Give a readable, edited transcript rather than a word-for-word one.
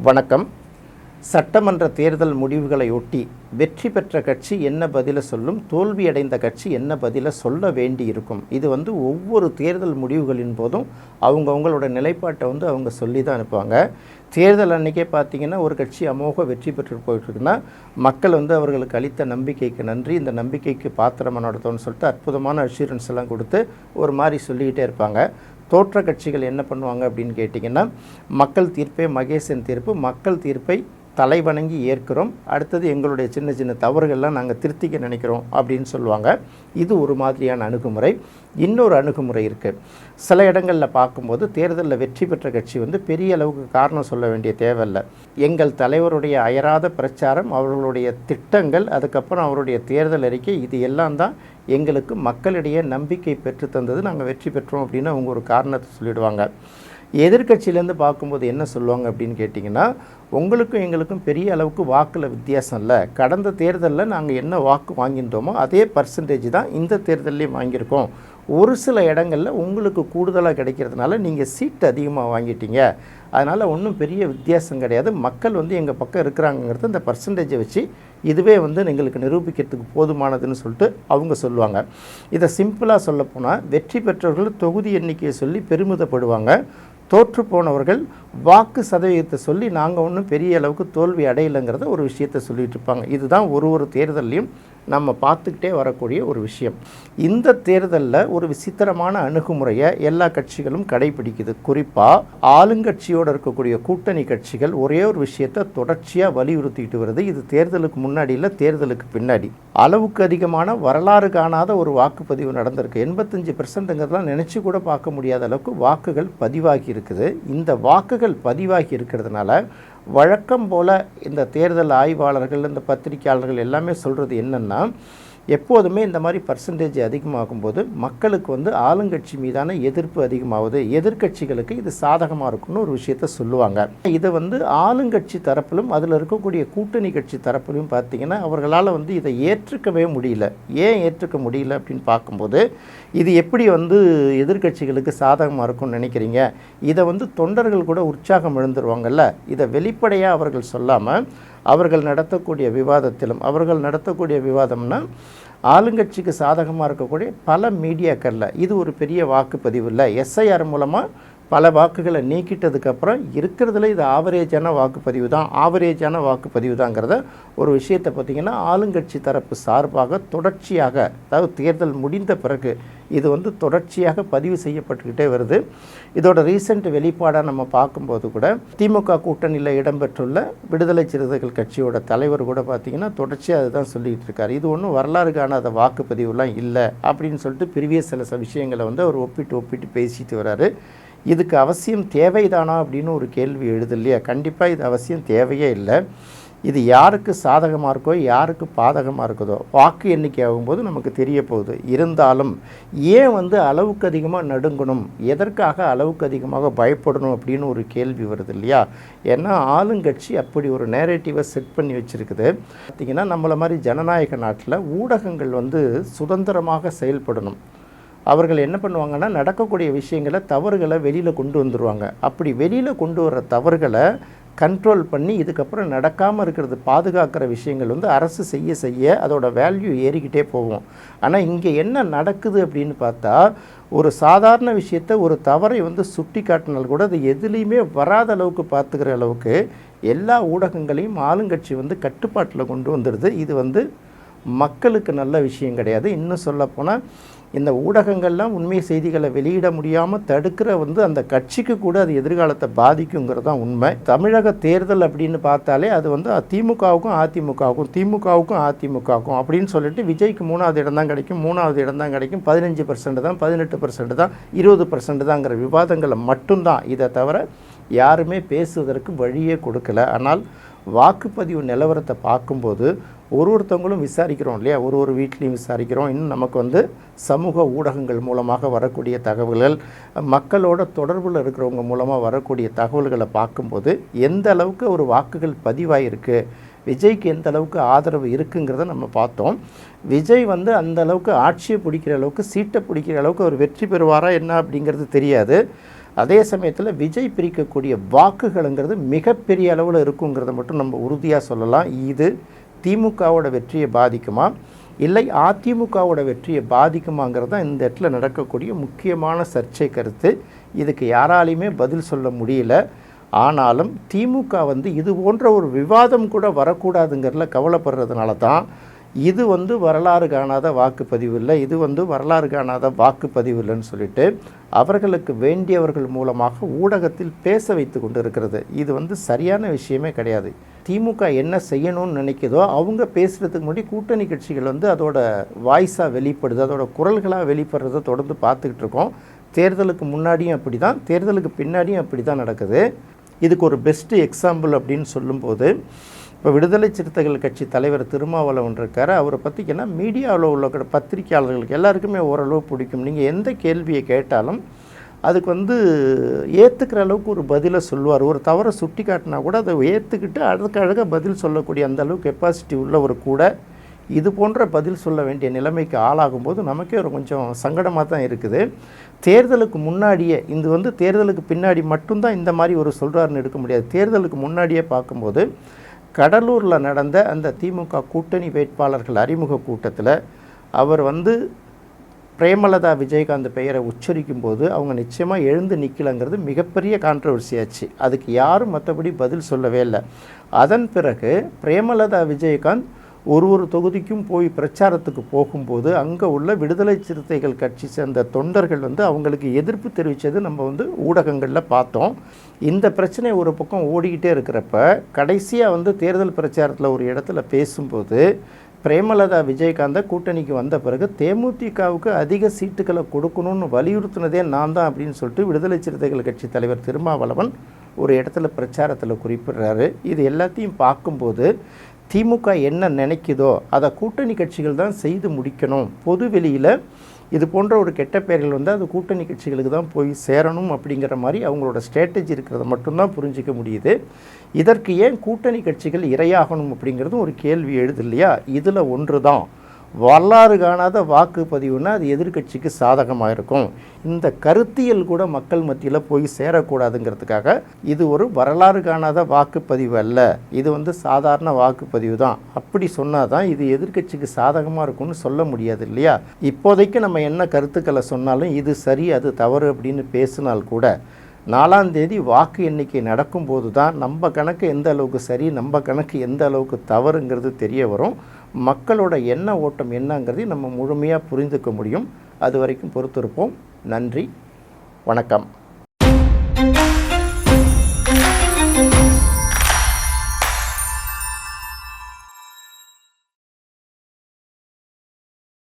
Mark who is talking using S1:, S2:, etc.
S1: வணக்கம். சட்டமன்ற தேர்தல் முடிவுகளை ஒட்டி வெற்றி பெற்ற கட்சி என்ன பதிலை சொல்லும், தோல்வியடைந்த கட்சி என்ன பதிலை சொல்ல வேண்டி இருக்கும். இது ஒவ்வொரு தேர்தல் முடிவுகளின் போதும் அவங்களோட நிலைப்பாட்டை அவங்க சொல்லி தான் அனுப்புவாங்க. தேர்தல் அன்றைக்கே பார்த்திங்கன்னா ஒரு கட்சி அமோக வெற்றி பெற்று போயிட்டுருக்குன்னா மக்கள் அவர்களுக்கு அளித்த நம்பிக்கைக்கு நன்றி, இந்த நம்பிக்கைக்கு பாத்திரமாக நடத்தணும்னு சொல்லிட்டு அற்புதமான அஷூரன்ஸ் எல்லாம் கொடுத்து ஒரு மாதிரி சொல்லிக்கிட்டே இருப்பாங்க. தோற்ற கட்சிகள் என்ன பண்ணுவாங்க அப்படின்னு கேட்டிங்கன்னா, மக்கள் தீர்ப்பே மகேசன் தீர்ப்பு, மக்கள் தீர்ப்பை தலைவணங்கி ஏற்கிறோம், அடுத்தது எங்களுடைய சின்ன சின்ன தவறுகள்லாம் நாங்கள் திருத்திக்க நினைக்கிறோம் அப்படின்னு சொல்லுவாங்க. இது ஒரு மாதிரியான அணுகுமுறை. இன்னொரு அணுகுமுறை இருக்குது. சில இடங்களில் பார்க்கும்போது தேர்தலில் வெற்றி பெற்ற கட்சி பெரிய அளவுக்கு காரணம் சொல்ல வேண்டிய தேவையில்லை. எங்கள் தலைவருடைய அயராத பிரச்சாரம், அவர்களுடைய திட்டங்கள், அதுக்கப்புறம் அவருடைய தேர்தல் அறிக்கை, இது எல்லாம் தான் எங்களுக்கு மக்களிடையே நம்பிக்கை பெற்று தந்தது, நாங்கள் வெற்றி பெற்றோம் அப்படின்னு அவங்க ஒரு காரணத்தை சொல்லிடுவாங்க. எதிர்கட்சியிலேருந்து பார்க்கும்போது என்ன சொல்லுவாங்க அப்படின்னு கேட்டிங்கன்னா, உங்களுக்கும் எங்களுக்கும் பெரிய அளவுக்கு வாக்கில் வித்தியாசம் இல்லை, கடந்த தேர்தலில் நாங்கள் என்ன வாக்கு வாங்கியிருந்தோமோ அதே பர்சன்டேஜ் தான் இந்த தேர்தல்லையும் வாங்கியிருக்கோம், ஒரு சில இடங்களில் உங்களுக்கு கூடுதலாக கிடைக்கிறதுனால நீங்கள் சீட்டு அதிகமாக வாங்கிட்டீங்க, அதனால் ஒன்றும் பெரிய வித்தியாசம் கிடையாது, மக்கள் எங்கள் பக்கம் இருக்கிறாங்கிறது இந்த பர்சன்டேஜை வச்சு இதுவே எங்களுக்கு நிரூபிக்கிறதுக்கு போதுமானதுன்னு சொல்லிட்டு அவங்க சொல்லுவாங்க. இதை சிம்பிளாக சொல்லப்போனால் வெற்றி பெற்றவர்கள் தொகுதி எண்ணிக்கையை சொல்லி பெருமிதப்படுவாங்க, தோற்று போனவர்கள் வாக்கு சதவீதத்தை சொல்லி நாங்கள் ஒன்றும் பெரிய அளவுக்கு தோல்வி அடையலைங்கிறத ஒரு விஷயத்தை சொல்லிகிட்டு இருப்பாங்க. இதுதான் ஒரு தேர்தலையும் நம்ம பார்த்துக்கிட்டே வரக்கூடிய ஒரு விஷயம். இந்த தேர்தலில் ஒரு விசித்திரமான அணுகுமுறையை எல்லா கட்சிகளும் கடைபிடிக்குது. குறிப்பாக ஆளுங்கட்சியோடு இருக்கக்கூடிய கூட்டணி கட்சிகள் ஒரே ஒரு விஷயத்தை தொடர்ச்சியாக வலியுறுத்திட்டு வருது. இது தேர்தலுக்கு முன்னாடி இல்லை, தேர்தலுக்கு பின்னாடி. அளவுக்கு அதிகமான வரலாறு காணாத ஒரு வாக்குப்பதிவு நடந்திருக்கு. 85%ங்கிறதுலாம் நினச்சி கூட பார்க்க முடியாத அளவுக்கு வாக்குகள் பதிவாகி இருக்குது. இந்த வாக்குகள் பதிவாகி இருக்கிறதுனால வழக்கம் போல் இந்த தேர்தல் ஆய்வாளர்கள், இந்த பத்திரிகையாளர்கள் எல்லாமே சொல்கிறது என்னென்னா, எப்போதுமே இந்த மாதிரி பர்சன்டேஜ் அதிகமாகும்போது மக்களுக்கு ஆளுங்கட்சி மீதான எதிர்ப்பு அதிகமாகுது, எதிர்கட்சிகளுக்கு இது சாதகமாக இருக்குன்னு ஒரு விஷயத்த சொல்லுவாங்க. இதை ஆளுங்கட்சி தரப்பிலும் அதில் இருக்கக்கூடிய கூட்டணி கட்சி தரப்பிலும் பார்த்திங்கன்னா அவர்களால் இதை ஏற்றுக்கவே முடியல. ஏன் ஏற்றுக்க முடியல அப்படின்னு பார்க்கும்போது, இது எப்படி எதிர்கட்சிகளுக்கு சாதகமாக இருக்கும்னு நினைக்கிறீங்க, இதை தொண்டர்கள் கூட உற்சாகம் எழுந்துருவாங்கல்ல, இதை வெளிப்படையாக அவர்கள் சொல்லாமல் அவர்கள் நடத்தக்கூடிய விவாதம்னா ஆளுங்கட்சிக்கு சாதகமாக இருக்கக்கூடிய பல மீடியாக்களில் இது ஒரு பெரிய வாக்குப்பதிவு இல்லை, எஸ்ஐஆர் மூலமாக பல வாக்குகளை நீக்கிட்டதுக்கப்புறம் இருக்கிறதுல இது ஆவரேஜான வாக்குப்பதிவு தாங்கிறத ஒரு விஷயத்தை பார்த்திங்கன்னா ஆளுங்கட்சி தரப்பு சார்பாக தொடர்ச்சியாக, அதாவது தேர்தல் முடிந்த பிறகு இது தொடர்ச்சியாக பதிவு செய்யப்பட்டுக்கிட்டே வருது. இதோட ரீசெண்ட் வெளிப்பாடாக நம்ம பார்க்கும்போது கூட திமுக கூட்டணியில் இடம்பெற்றுள்ள விடுதலை சிறுத்தைகள் கட்சியோட தலைவர் கூட பார்த்திங்கன்னா தொடர்ச்சியாக அதுதான் சொல்லிகிட்டு இருக்கார். இது ஒன்றும் வரலாறு காணாத வாக்குப்பதிவுலாம் இல்லை அப்படின்னு சொல்லிட்டு பெரிய சில விஷயங்களை அவர் ஒப்பிட்டு பேசிட்டு வர்றாரு. இதுக்கு அவசியம் தேவைதானா அப்படின்னு ஒரு கேள்வி எழுது இல்லையா? கண்டிப்பாக இது அவசியம் தேவையே இல்லை. இது யாருக்கு சாதகமாக இருக்கோ யாருக்கு பாதகமாக இருக்குதோ வாக்கு எண்ணிக்கை ஆகும்போது நமக்கு தெரிய போகுது. இருந்தாலும் ஏன் அளவுக்கு அதிகமாக நடுங்கணும், எதற்காக அளவுக்கு அதிகமாக பயப்படணும் அப்படின்னு ஒரு கேள்வி வருது இல்லையா? ஏன்னா ஆளுங்கட்சி அப்படி ஒரு நேரேட்டிவை செட் பண்ணி வச்சுருக்குது. பார்த்திங்கன்னா நம்மளை மாதிரி ஜனநாயக நாட்டில் ஊடகங்கள் சுதந்திரமாக செயல்படணும். அவர்கள் என்ன பண்ணுவாங்கன்னா, நடக்கக்கூடிய விஷயங்களை, தவறுகளை வெளியில் கொண்டு வந்துடுவாங்க. அப்படி வெளியில் கொண்டு வர்ற தவறுகளை கண்ட்ரோல் பண்ணி இதுக்கப்புறம் நடக்காமல் இருக்கிறது பாதுகாக்கிற விஷயங்கள் அரசு செய்ய அதோட வேல்யூ ஏறிக்கிட்டே போகும். ஆனால் இங்கே என்ன நடக்குது அப்படின்னு பார்த்தா, ஒரு சாதாரண விஷயத்தை, ஒரு தவறை சுட்டி காட்டினால் கூட அது எதுலேயுமே வராத அளவுக்கு பார்த்துக்கிற அளவுக்கு எல்லா ஊடகங்களையும் ஆளுங்கட்சி கட்டுப்பாட்டில் கொண்டு வந்துடுது. இது மக்களுக்கு நல்ல விஷயம் கிடையாது. இன்னும் சொல்லப்போனால் இந்த ஊடகங்கள்லாம் உண்மை செய்திகளை வெளியிட முடியாமல் தடுக்கிற அந்த கட்சிக்கு கூட அது எதிர்காலத்தை பாதிக்குங்கிறது தான் உண்மை. தமிழக தேர்தல் அப்படின்னு பார்த்தாலே அது திமுகவுக்கும் அதிமுகவுக்கும் அப்படின்னு சொல்லிட்டு விஜய்க்கு 3வது இடம் தான் கிடைக்கும், 15% தான், 18% தான், 20% தாங்கிற விவாதங்களை மட்டும்தான். இதை தவிர யாருமே பேசுவதற்கு வழியே கொடுக்கல. ஆனால் வாக்குப்பதிவு நிலவரத்தை பார்க்கும்போது ஒருத்தவங்களும் விசாரிக்கிறோம் இல்லையா, ஒரு வீட்லேயும் விசாரிக்கிறோம். இன்னும் நமக்கு சமூக ஊடகங்கள் மூலமாக வரக்கூடிய தகவல்கள், மக்களோட தொடர்பில் இருக்கிறவங்க மூலமாக வரக்கூடிய தகவல்களை பார்க்கும்போது எந்த அளவுக்கு ஒரு வாக்குகள் பதிவாயிருக்கு, விஜய்க்கு எந்த அளவுக்கு ஆதரவு இருக்குங்கிறத நம்ம பார்த்தோம். விஜய் அந்த அளவுக்கு ஆட்சியை பிடிக்கிற அளவுக்கு, சீட்டை பிடிக்கிற அளவுக்கு அவர் வெற்றி பெறுவாரா என்ன அப்படிங்கிறது தெரியாது. அதே சமயத்தில் விஜய் பிரிக்கக்கூடிய வாக்குகள்ங்கிறது மிகப்பெரிய அளவில் இருக்குங்கிறத மட்டும் நம்ம உறுதியாக சொல்லலாம். இது திமுகவோட வெற்றியை பாதிக்குமா இல்லை அதிமுகவோட வெற்றியை பாதிக்குமாங்கிறது தான் இந்த இடத்துல நடக்கக்கூடிய முக்கியமான சர்ச்சை கருத்து. இதுக்கு யாராலையுமே பதில் சொல்ல முடியல. ஆனாலும் திமுக இது போன்ற ஒரு விவாதம் கூட வரக்கூடாதுங்கிறதுல கவலைப்படுறதுனால தான் இது வரலாறு காணாத வாக்குப்பதிவு இல்லை, இது வரலாறு காணாத வாக்குப்பதிவு இல்லைன்னு சொல்லிட்டு அவர்களுக்கு வேண்டியவர்கள் மூலமாக ஊடகத்தில் பேச வைத்து கொண்டு இருக்கிறது. இது சரியான விஷயமே கிடையாது. திமுக என்ன செய்யணும்னு நினைக்குதோ அவங்க பேசுகிறதுக்கு முன்னாடி கூட்டணி கட்சிகள் அதோட வாய்ஸாக வெளிப்படுது, அதோட குரல்களாக வெளிப்படுறதை தொடர்ந்து பார்த்துக்கிட்டு இருக்கோம். தேர்தலுக்கு முன்னாடியும் அப்படி தான், தேர்தலுக்கு பின்னாடியும் அப்படி தான் நடக்குது. இதுக்கு ஒரு பெஸ்ட்டு எக்ஸாம்பிள் அப்படின்னு சொல்லும்போது, இப்போ விடுதலை சிறுத்தைகள் கட்சி தலைவர் திருமாவளவன் இருக்கார். அவரை பற்றிங்கன்னா மீடியாவில் உள்ள பத்திரிகையாளர்களுக்கு எல்லாருக்குமே ஓரளவு பிடிக்கும். நீங்கள் எந்த கேள்வியை கேட்டாலும் அதுக்கு ஏற்றுக்கிற அளவுக்கு ஒரு பதிலை சொல்லுவார். ஒரு தவறை சுட்டி காட்டினா கூட அதை ஏற்றுக்கிட்டு அதுக்காக பதில் சொல்லக்கூடிய அந்த அளவுக்கு கெப்பாசிட்டி உள்ளவர் கூட இது போன்ற பதில் சொல்ல வேண்டிய நிலைமைக்கு ஆளாகும்போது நமக்கே ஒரு கொஞ்சம் சங்கடமாக தான் இருக்குது. தேர்தலுக்கு முன்னாடியே இது தேர்தலுக்கு பின்னாடி மட்டும்தான் இந்த மாதிரி ஒரு சொல்கிறாருன்னு எடுக்க முடியாது. தேர்தலுக்கு முன்னாடியே பார்க்கும்போது கடலூரில் நடந்த அந்த திமுக கூட்டணி வேட்பாளர்கள் அறிமுக கூட்டத்தில் அவர் பிரேமலதா விஜயகாந்த் பெயரை உச்சரிக்கும் போது அவங்க நிச்சயமாக எழுந்து நிற்கலைங்கிறது மிகப்பெரிய கான்ட்ரவர்சி ஆச்சு. அதுக்கு யாரும் மற்றபடி பதில் சொல்லவே இல்லை. அதன் பிறகு பிரேமலதா விஜயகாந்த் ஒரு தொகுதிக்கும் போய் பிரச்சாரத்துக்கு போகும்போது அங்கே உள்ள விடுதலை சிறுத்தைகள் கட்சி சேர்ந்த தொண்டர்கள் அவங்களுக்கு எதிர்ப்பு தெரிவித்தது நம்ம ஊடகங்களில் பார்த்தோம். இந்த பிரச்சனை ஒரு பக்கம் ஓடிக்கிட்டே இருக்கிறப்ப கடைசியாக தேர்தல் பிரச்சாரத்தில் ஒரு இடத்துல பேசும்போது பிரேமலதா விஜயகாந்தை கூட்டணிக்கு வந்த பிறகு தேமுதிகவுக்கு அதிக சீட்டுகளை கொடுக்கணும்னு வலியுறுத்தினதே நான் தான் அப்படின்னு சொல்லிட்டு விடுதலை சிறுத்தைகள் கட்சி தலைவர் திருமாவளவன் ஒரு இடத்துல பிரச்சாரத்தில் குறிப்பிடுறாரு. இது எல்லாத்தையும் பார்க்கும்போது திமுக என்ன நினைக்குதோ அதை கூட்டணி கட்சிகள் தான் செய்து முடிக்கணும். பொது வெளியில் இது போன்ற ஒரு கெட்ட பெயர்கள் அது கூட்டணி கட்சிகளுக்கு தான் போய் சேரணும் அப்படிங்கிற மாதிரி அவங்களோட ஸ்ட்ராட்டஜி இருக்கிறத மட்டும்தான் புரிஞ்சிக்க முடியுது. இதற்கு ஏன் கூட்டணி கட்சிகள் இரையாகணும் அப்படிங்கிறதும் ஒரு கேள்வி எழுது இல்லையா? இதில் ஒன்று தான் வரலாறு காணாத வாக்குப்பதிவுன்னா அது எதிர்கட்சிக்கு சாதகமாக இருக்கும். இந்த கருத்தியல் கூட மக்கள் மத்தியில் போய் சேரக்கூடாதுங்கிறதுக்காக இது ஒரு வரலாறு காணாத வாக்குப்பதிவு அல்ல, இது சாதாரண வாக்குப்பதிவு தான். அப்படி சொன்னால் தான் இது எதிர்கட்சிக்கு சாதகமாக இருக்கும்னு சொல்ல முடியாது இல்லையா? இப்போதைக்கு நம்ம என்ன கருத்துக்களை சொன்னாலும் இது சரி அது தவறு அப்படின்னு பேசினால் கூட 4ஆம் தேதி வாக்கு எண்ணிக்கை நடக்கும்போது தான் நம்ம கணக்கு எந்த அளவுக்கு சரி நம்ம கணக்கு எந்த அளவுக்கு தவறுங்கிறது தெரிய வரும். மக்களோட எண்ண ஓட்டம் என்னங்கிறதையும் நம்ம முழுமையாக புரிந்துக்க முடியும். அது வரைக்கும் பொறுத்திருப்போம். நன்றி, வணக்கம்.